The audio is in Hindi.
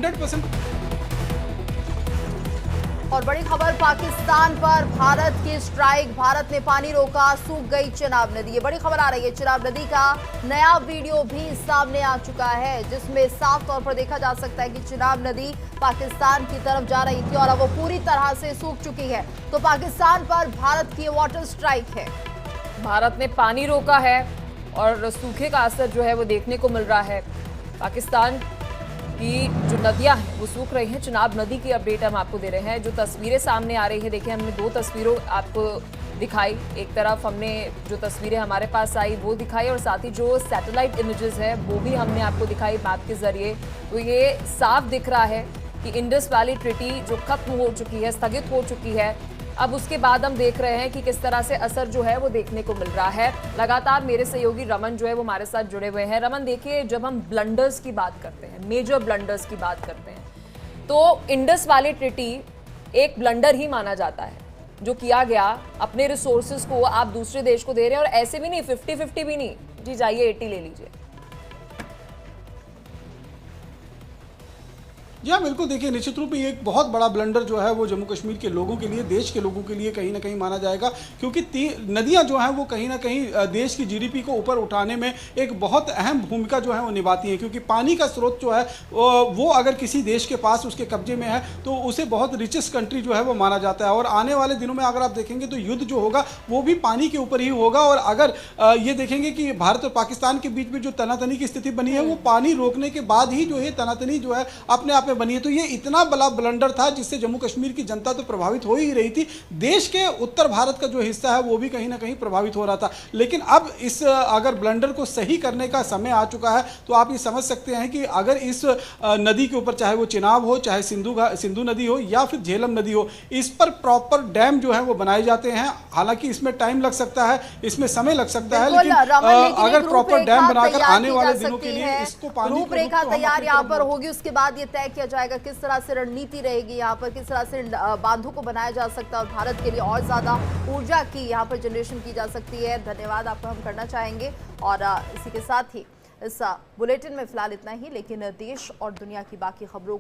100%। और बड़ी खबर पाकिस्तान पर भारत की स्ट्राइक। भारत ने पानी रोका, सूख गई चिनाब नदी। ये बड़ी खबर आ रही है। चिनाब नदी का नया वीडियो भी सामने आ चुका है, जिसमें साफ तौर पर देखा जा सकता है कि चिनाब नदी पाकिस्तान की तरफ जा रही थी और अब वो पूरी तरह से सूख चुकी है। तो पाकिस्तान पर भारत की वाटर स्ट्राइक है। भारत ने पानी रोका है और सूखे का असर जो है वो देखने को मिल रहा है। पाकिस्तान की जो नदियां हैं वो सूख रही हैं। चिनाब नदी की अपडेट हम आपको दे रहे हैं। जो तस्वीरें सामने आ रही है, देखिए हमने दो तस्वीरों आपको दिखाई। एक तरफ हमने जो तस्वीरें हमारे पास आई वो दिखाई और साथ ही जो सैटेलाइट इमेजेस है वो भी हमने आपको दिखाई मैप के जरिए। तो ये साफ दिख रहा है कि इंडस वैली ट्रीटी जो खत्म हो चुकी है, स्थगित हो चुकी है, अब उसके बाद हम देख रहे हैं कि किस तरह से असर जो है वो देखने को मिल रहा है। लगातार मेरे सहयोगी रमन जो है वो हमारे साथ जुड़े हुए हैं। रमन, देखिए जब हम ब्लंडर्स की बात करते हैं, मेजर ब्लंडर्स की बात करते हैं, तो इंडस वैली ट्रीटी एक ब्लंडर ही माना जाता है जो किया गया। अपने रिसोर्सेज को आप दूसरे देश को दे रहे हैं और ऐसे भी नहीं 50-50 भी नहीं, जी जाइए 80 ले लीजिए। जी हाँ, बिल्कुल। देखिए, निश्चित रूप में ये एक बहुत बड़ा ब्लंडर जो है वो जम्मू कश्मीर के लोगों के लिए, देश के लोगों के लिए कहीं ना कहीं माना जाएगा, क्योंकि नदियां जो हैं वो कहीं ना कहीं देश की जीडीपी को ऊपर उठाने में एक बहुत अहम भूमिका जो है वो निभाती हैं। क्योंकि पानी का स्रोत जो है वो अगर किसी देश के पास उसके कब्जे में है तो उसे बहुत रिचेस्ट कंट्री जो है वो माना जाता है। और आने वाले दिनों में अगर आप देखेंगे तो युद्ध जो होगा वो भी पानी के ऊपर ही होगा। और अगर ये देखेंगे कि भारत और पाकिस्तान के बीच में जो तनातनी की स्थिति बनी है वो पानी रोकने के बाद ही जो है तनातनी जो है अपने आप में बनी है। तो ये इतना बड़ा ब्लंडर था जिससे जम्मू कश्मीर की जनता तो प्रभावित हो ही रही थी, देश के उत्तर भारत का जो हिस्सा है वो भी कहीं ना कहीं प्रभावित हो रहा था। लेकिन अब इस अगर ब्लंडर को सही करने का समय आ चुका है तो आप ये समझ सकते हैं कि अगर इस नदी के ऊपर, चाहे वो चिनाब हो, चाहे सिंधु नदी हो या फिर झेलम नदी हो, इस पर प्रॉपर डैम जो है वो बनाए जाते हैं। हालांकि इसमें टाइम लग सकता है, इसमें समय लग सकता है, लेकिन अगर प्रॉपर डैम बनाकर आने वाले दिनों के लिए इसको पानी रूपरेखा तैयार यहाँ पर होगी। उसके बाद ये तय किया जाएगा किस तरह से रणनीति रहेगी यहाँ पर, किस तरह से बांधों को बनाया जा सकता है और भारत के लिए और ज्यादा ऊर्जा की यहाँ पर जनरेशन की जा सकती है। धन्यवाद आपको हम करना चाहेंगे। और इसी के साथ ही इस बुलेटिन में फिलहाल इतना ही, लेकिन देश और दुनिया की बाकी खबरों